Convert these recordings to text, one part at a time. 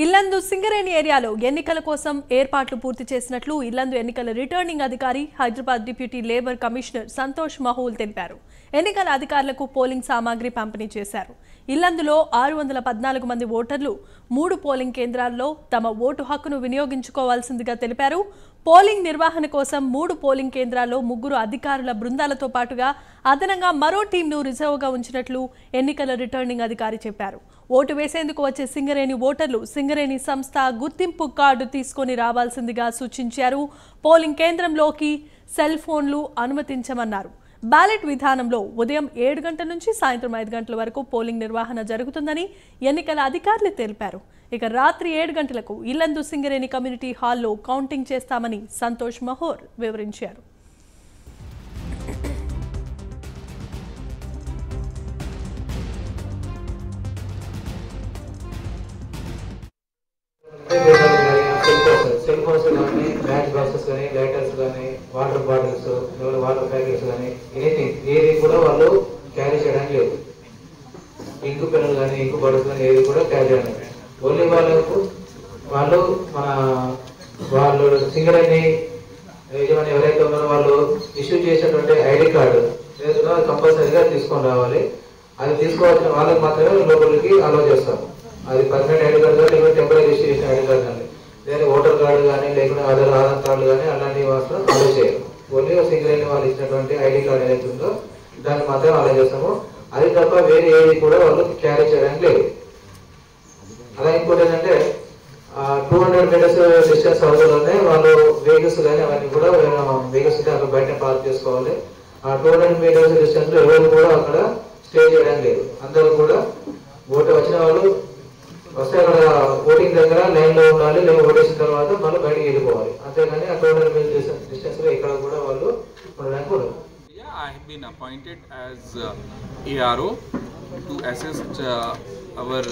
ఇల్లందు సింగరేణి ఏరియాలో ఎన్నికల కోసం ఏర్పాట్లు పూర్తి చేసినట్లు ఇల్లందు ఎన్నికల రిటర్నింగ్ అధికారి Hyderabad deputy labour commissioner Santosh Mahul తెలిపారు. ఎన్నికల అధికారులకు పోలింగ్ సామాగ్రి పంపిణీ చేశారు. ఇల్లందులో 614 మంది ఓటర్లు 3 పోలింగ్ కేంద్రాల్లో తమ ఓటు హక్కును వినియోగించుకోవాల్సిందిగా తెలిపారు. పోలింగ్ నిర్వహణ కోసం 3 పోలింగ్ కేంద్రాల్లో 3 అధికారుల బృందాలతో పాటుగా అదనంగా మరో టీంను రిజర్వ్గా ఉంచినట్లు ఎన్నికల రిటర్నింగ్ అధికారి చెప్పారు. ఓటు వేసేందుకు వచ్చే సింగరేణి ఓటర్లు సింగరేణి సంస్థ గుర్తింపు కార్డు తీసుకొని రావాల్సిందిగా సూచించారు. పోలింగ్ కేంద్రంలోకి సెల్ ఫోన్లు అనుమతించమన్నారు. బ్యాలెట్ విధానంలో ఉదయం 7 గంటల నుంచి సాయంత్రం 5 గంటల వరకు పోలింగ్ నిర్వహణ జరుగుతుందని ఎన్నికల అధికారులు తెలిపారు. ఇక రాత్రి 7 గంటలకు ఇల్లందు సింగరేణి కమ్యూనిటీ హాల్లో కౌంటింగ్ చేస్తామని సంతోష్ మహోర్ వివరించారు. సెల్ ఫోన్స్ కానీ మ్యాచ్ బాక్సెస్ కానీ లైటర్స్ కానీ వాటర్ బాటిల్స్ వాటర్ ప్యాకెట్స్ కానీ ఎనీథింగ్ ఏది కూడా వాళ్ళు క్యారీ చేయడానికి లేదు. ఇంకు పెన్నులు కానీ ఇంకు బాటిల్స్ కానీ ఏది కూడా క్యారీ చేయడానికి లేదు. ఓన్లీ వాళ్ళు వాళ్ళు సింగరేణి యజమాని ఎవరైతే ఉన్నారో వాళ్ళు ఇష్యూ చేసినటువంటి ఐడి కార్డు ఏదైనా కంపల్సరీగా తీసుకొని రావాలి. అది తీసుకోవాల్సిన వాళ్ళకి మాత్రమే లోపలికి అలౌ చేస్తాము. అది పర్మనెంట్ ఐడి కార్డు కానీ లేకపోతే టెంపరీ ఇష్యూ చేసిన ఐడి కార్డు కానీ లేదా ఓటర్ కార్డు కానీ లేకుంటే ఆధార్ కార్డు కానీ అలాంటివి మాత్రం అలౌ చేయరు. ఓన్లీ సింగరేణి వాళ్ళు ఇచ్చినటువంటి ఐడి కార్డు ఏదైతే ఉందో దాన్ని మాత్రం అలౌ చేస్తాము. అది తప్ప వేరే ఏది కూడా వాళ్ళు క్యారీ చేయడానికి లేదు. అలా ఇంకోటి ఏంటంటే 200 మీటర్స్ డిస్టెన్స్ అవసరంలోనే వాళ్ళు వెహికల్స్ కానీ అవన్నీ కూడా వెహికల్స్ అక్కడ బయట పార్క్ చేసుకోవాలి. ఆ 200 మీటర్స్ డిస్టెన్స్ లో ఎవరు కూడా అక్కడ స్టే చేయడానికి లేదు. అందరూ కూడా ఓటు వచ్చిన వాళ్ళు వస్తే అక్కడ ఓటింగ్ దగ్గర లైన్ లో ఉండాలి. లేదా ఓటేసిన తర్వాత మళ్ళీ బయటికి వెళ్ళిపోవాలి. అంతేగాని ఆ 200 మీటర్స్ డిస్టెన్స్ లో ఇక్కడ కూడా వాళ్ళు ఉండడానికి ఉండదు. I have been appointed as ARO to assist our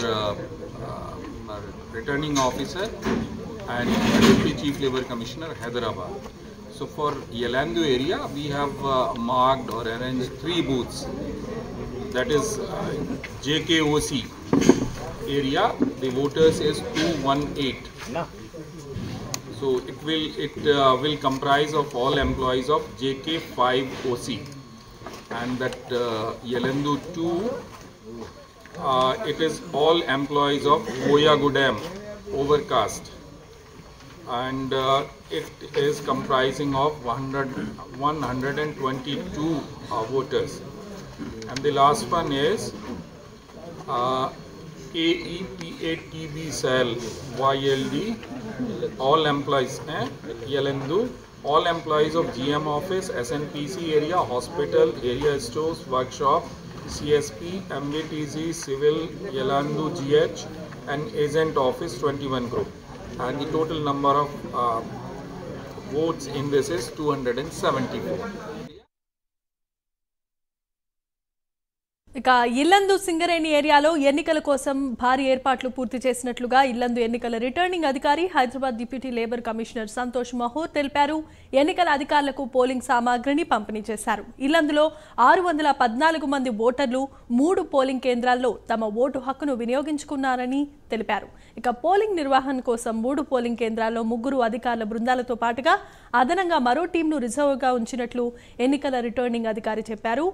returning officer and Deputy Chief Labour Commissioner Hyderabad. So for Yelandu area, we have marked or arranged 3 booths. That is JKOC area. The voters is 218. So it will comprise of all employees of JK5OC, and that Yelandu 2 it is all employees of Boyagudem Overcast, and it is comprising of 122 voters. And the last one is AEPATB cell YLD, all employees Yelandu, all employees of GM office, SNPC area, hospital, area stores, workshop, CSP, MVTC, civil, Yelandu GH and agent office 21 group, and the total number of votes in this is 274. ఇక ఇల్లందు సింగరేణి ఏరియాలో ఎన్నికల కోసం భారీ ఏర్పాట్లు పూర్తి చేసినట్లుగా ఇల్లందు ఎన్నికల returning అధికారి Hyderabad deputy labour commissioner Santosh Mahur తెలిపారు. ఎన్నికల అధికారులకు పోలింగ్ సామాగ్రిని పంపిణీ చేశారు. ఇల్లందులో 614 మంది ఓటర్లు 3 పోలింగ్ కేంద్రాల్లో తమ ఓటు హక్కును వినియోగించుకున్నారని తెలిపారు. ఇక పోలింగ్ నిర్వహణ కోసం 3 పోలింగ్ కేంద్రాల్లో 3 అధికారుల బృందాలతో పాటుగా అదనంగా మరో టీంను రిజర్వ్గా ఉంచినట్లు ఎన్నికల రిటర్నింగ్ అధికారి చెప్పారు.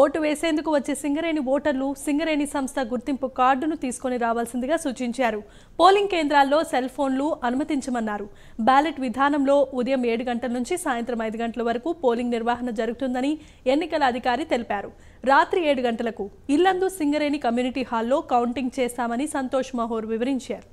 ఓటు వేసేందుకు వచ్చే సింగరేణి ఓటర్లు సింగరేణి సంస్థ గుర్తింపు కార్డును తీసుకొని రావాల్సిందిగా సూచించారు. పోలింగ్ కేంద్రాల్లో సెల్ ఫోన్లు అనుమతించమన్నారు. బ్యాలెట్ విధానంలో ఉదయం 7 గంటల నుంచి సాయంత్రం 5 గంటల వరకు పోలింగ్ నిర్వహణ జరుగుతుందని ఎన్నికల అధికారి తెలిపారు. రాత్రి 7 గంటలకు ఇల్లందు సింగరేణి కమ్యూనిటీ హాల్లో కౌంటింగ్ చేస్తామని సంతోష్ మహోర్ వివరించారు.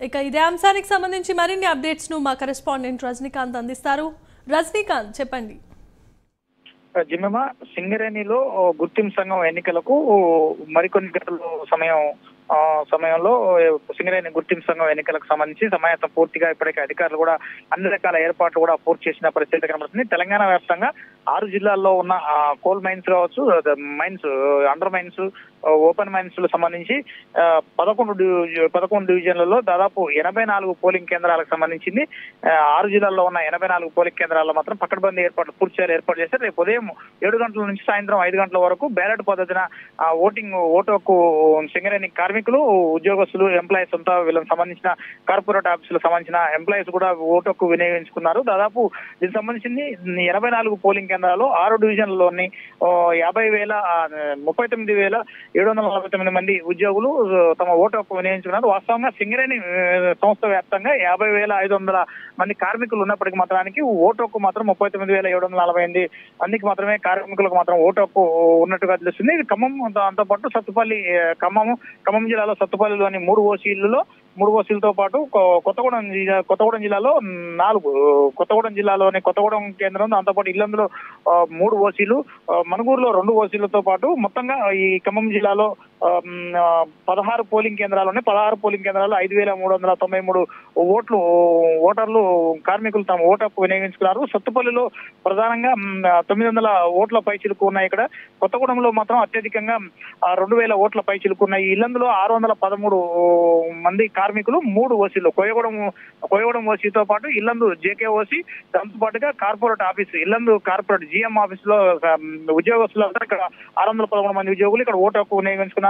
ఇక ఇదే అంశానికి సంబంధించి మరిన్ని అప్డేట్స్ ను మా కరెస్పాండెంట్ రజనీకాంత్ అందిస్తారు. రజనీకాంత్, చెప్పండి. జిమ్మమ్మ, సింగరేణిలో గుర్తింపు సంఘం ఎన్నికలకు మరికొన్ని గంటల సమయం సమయంలో సింగరేణి గుర్తింపు సంఘం ఎన్నికలకు సంబంధించి సమాయత్తం పూర్తిగా ఇప్పటికే అధికారులు కూడా అన్ని రకాల ఏర్పాట్లు కూడా పూర్తి చేసిన పరిస్థితి కనబడుతుంది. తెలంగాణ వ్యాప్తంగా 6 జిల్లాల్లో ఉన్న కోల్ మైన్స్ కావచ్చు, mines, under mines, open mines లకు సంబంధించి 11 డివిజన్లలో దాదాపు 84 పోలింగ్ కేంద్రాలకు సంబంధించింది. 6 జిల్లాల్లో ఉన్న 84 పోలింగ్ కేంద్రాల్లో మాత్రం పకడ్బందీ ఏర్పాట్లు పూర్తి ఏర్పాటు చేశారు. రేపు ఉదయం 7 గంటల నుంచి సాయంత్రం 5 గంటల వరకు బ్యాలెట్ పద్ధతిన ఓటు హక్కు సింగరేణి కార్మికులు, ఉద్యోగస్తులు, ఎంప్లాయీస్ అంతా వీళ్ళకి సంబంధించిన కార్పొరేట్ ఆఫీసులకు సంబంధించిన ఎంప్లాయీస్ కూడా ఓటు హక్కు వినియోగించుకున్నారు. దాదాపు దీనికి సంబంధించింది 84 పోలింగ్ కేంద్రాలు 6 డివిజన్లలోని 39,749 మంది ఉద్యోగులు తమ ఓటు హక్కు వినియోగించుకున్నారు. వాస్తవంగా సింగరేణి సంస్థ వ్యాప్తంగా 50,500 మంది కార్మికులు ఉన్నప్పటికీ మాత్రానికి ఓటు హక్కు మాత్రం 39,748 మందికి మాత్రమే కార్మికులకు మాత్రం ఓటు హక్కు ఉన్నట్టుగా తెలుస్తుంది. ఇది ఖమ్మం, దాంతో పాటు సత్తుపల్లి, ఖమ్మం జిల్లాలో సత్తుపల్లిలోని 3 ఓసీలతో పాటు కొత్తగూడెం జిల్లాలో 4, కొత్తగూడెం జిల్లాలోని కొత్తగూడెం కేంద్రం, దాంతోపాటు ఇల్లందులో 3 ఓసీలు, మనుగూరులో 2 ఓసీలతో పాటు మొత్తంగా ఈ ఖమ్మం జిల్లాలో 16 పోలింగ్ కేంద్రాలు 5,393 ఓటర్లు కార్మికులు తమ ఓటు హక్కు వినియోగించుకున్నారు. సత్తుపల్లిలో ప్రధానంగా 900 ఓట్ల పై చిలుకు ఉన్నాయి. ఇక్కడ కొత్తగూడెంలో మాత్రం అత్యధికంగా 2,000 ఓట్ల పై చిలుకు ఉన్నాయి. ఇల్లందులో 613 మంది కార్మికులు 3 ఓసీలు, కోయగూడెం ఓసీతో పాటు ఇల్లందు జేకే ఓసీ, దాంతో పాటుగా corporate office, Yellandu corporate GM office లో ఉద్యోగస్తులు ఇక్కడ 613 మంది ఉద్యోగులు ఇక్కడ ఓటు హక్కు వినియోగించుకున్నారు.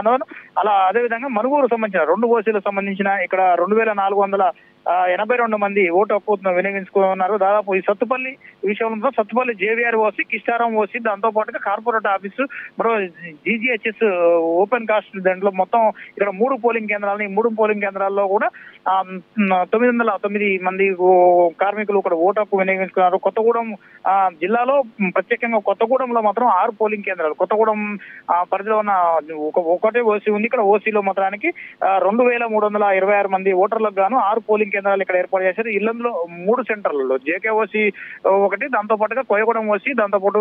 అలా అదేవిధంగా మనుగూరు సంబంధించిన 2 ఓసీలకు సంబంధించిన ఇక్కడ 2,482 మంది ఓటు హక్కు వినియోగించుకున్నారు. దాదాపు ఈ సత్తుపల్లి విషయంలో Sathupalli JVR OC, Kistaram OC, దాంతో పాటుగా కార్పొరేట్ ఆఫీసు, మరో జీజీహెచ్ఎస్ ఓపెన్ కాస్ట్ దాంట్లో మొత్తం ఇక్కడ 3 పోలింగ్ కేంద్రాలని, 3 పోలింగ్ కేంద్రాల్లో కూడా 909 మంది కార్మికులు ఇక్కడ ఓటు హక్కు వినియోగించుకున్నారు. కొత్తగూడెం జిల్లాలో ప్రత్యేకంగా కొత్తగూడెంలో మాత్రం 6 పోలింగ్ కేంద్రాలు, కొత్తగూడెం పరిధిలో ఉన్న ఒకటే ఓసీ ఉంది. ఇక్కడ ఓసీలో మాత్రానికి 2,326 మంది ఓటర్లకు గాను 6 పోలింగ్ కేంద్రాలు ఇక్కడ ఏర్పాటు చేశారు. ఇల్లందులో 3 సెంటర్లలో జేకే ఓసీ ఒకటి, దాంతో పాటుగా కోయగూడెం ఓసీ, దాంతో పాటు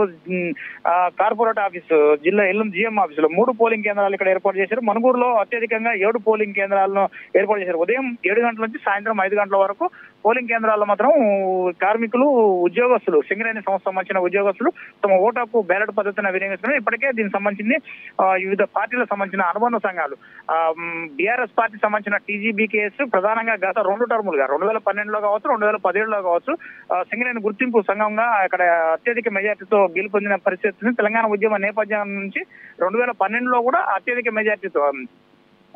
కార్పొరేట్ ఆఫీస్ జిల్లా ఇల్లం జిఎం ఆఫీసులో 3 పోలింగ్ కేంద్రాలు ఇక్కడ ఏర్పాటు చేశారు. మనుగూరులో అత్యధికంగా 7 పోలింగ్ కేంద్రాలను ఏర్పాటు చేశారు. ఉదయం 7 గంటల నుంచి సాయంత్రం 5 గంటల వరకు పోలింగ్ కేంద్రాల్లో మాత్రం కార్మికులు, ఉద్యోగస్తులు, సింగరేణి సంస్థ సంబంధించిన ఉద్యోగస్తులు తమ ఓటు హక్కు బ్యాలెట్ పద్ధతిని వినియోగిస్తున్నారు. ఇప్పటికే దీనికి సంబంధించి వివిధ పార్టీలకు సంబంధించిన అనుబంధ సంఘాలు, బీఆర్ఎస్ పార్టీ సంబంధించిన టీజీబీకేఎస్ ప్రధానంగా గత 2 టర్ములుగా 2012లో కావచ్చు, 2017లో కావచ్చు సింగరేణి గుర్తింపు సంఘంగా ఇక్కడ అత్యధిక మెజార్టీతో గెలుపొందిన పరిస్థితిని తెలంగాణ ఉద్యమ నేపథ్యం నుంచి 2012లో కూడా అత్యధిక మెజార్టీతో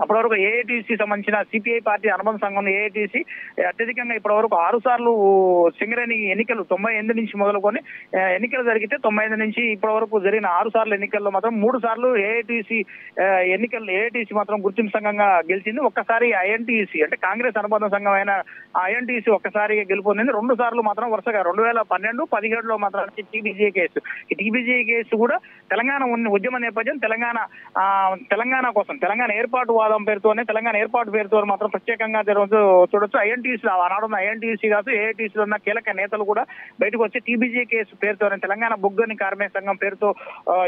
అప్పటి వరకు ఏఐటీసీ సంబంధించిన సిపిఐ పార్టీ అనుబంధ సంఘం ఏఐటీసీ అత్యధికంగా ఇప్పటి వరకు 6 సార్లు సింగరేణి ఎన్నికలు 98 నుంచి మొదలుకొని ఎన్నికలు జరిగితే 95 నుంచి ఇప్పటి వరకు జరిగిన 6 సార్లు ఎన్నికల్లో మాత్రం 3 సార్లు ఏఐటీసీ మాత్రం గుర్తింపు సంఘంగా గెలిచింది. ఒక్కసారి ఐఎన్టీసీ అంటే కాంగ్రెస్ అనుబంధ సంఘం అయిన ఐఎన్టీసీ ఒక్కసారి గెలుపొందింది. 2 సార్లు మాత్రం వరుసగా 2012, 17లో మాత్రం టీబీజీ కేసు. ఈ టీబీజీ కేసు కూడా తెలంగాణ ఉద్యమ నేపథ్యం, తెలంగాణ కోసం తెలంగాణ ఏర్పాటు పేరుతోనే తెలంగాణ ఏర్పాటు పేరుతో మాత్రం ప్రత్యేకంగా చూడొచ్చు. ఐఎన్టీసీ ఆనాడున్న ఐఎన్టీసీ కాదు ఏఐటీసీలో ఉన్న కీలక నేతలు కూడా బయటకు వచ్చి టీబీజీ కేసు పేరుతోనే తెలంగాణ బొగ్గని కార్మిక సంఘం పేరుతో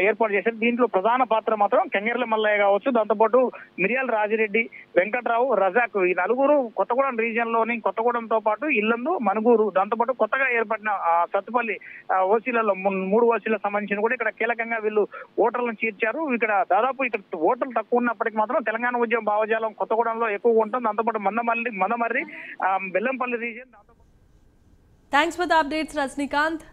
ఏర్పాటు చేశారు. దీంట్లో ప్రధాన పాత్ర మాత్రం కెంగెర్ల మల్లయ్య కావచ్చు, దాంతోపాటు మిరియాల రాజిరెడ్డి, వెంకట్రావు, రజాక్, ఈ 4 కొత్తగూడెం రీజియన్ లోని కొత్తగూడెంతో పాటు ఇల్లందు, మనుగూరు, దాంతోపాటు కొత్తగా ఏర్పడిన సత్తుపల్లి ఓసీలలో 3 ఓసీలకు సంబంధించిన కూడా ఇక్కడ కీలకంగా వీళ్ళు ఓటర్లను చేర్చారు. ఇక్కడ దాదాపు ఇక్కడ ఓటర్లు తక్కువ ఉన్నప్పటికీ మాత్రం తెలంగాణ ఉద్యమ భావజాలం కొత్తగూడెంలో ఎక్కువగా ఉంటుంది. దాంతోపాటు Mandamarri, Bellampalli region. Thanks for the updates Rajinikanth.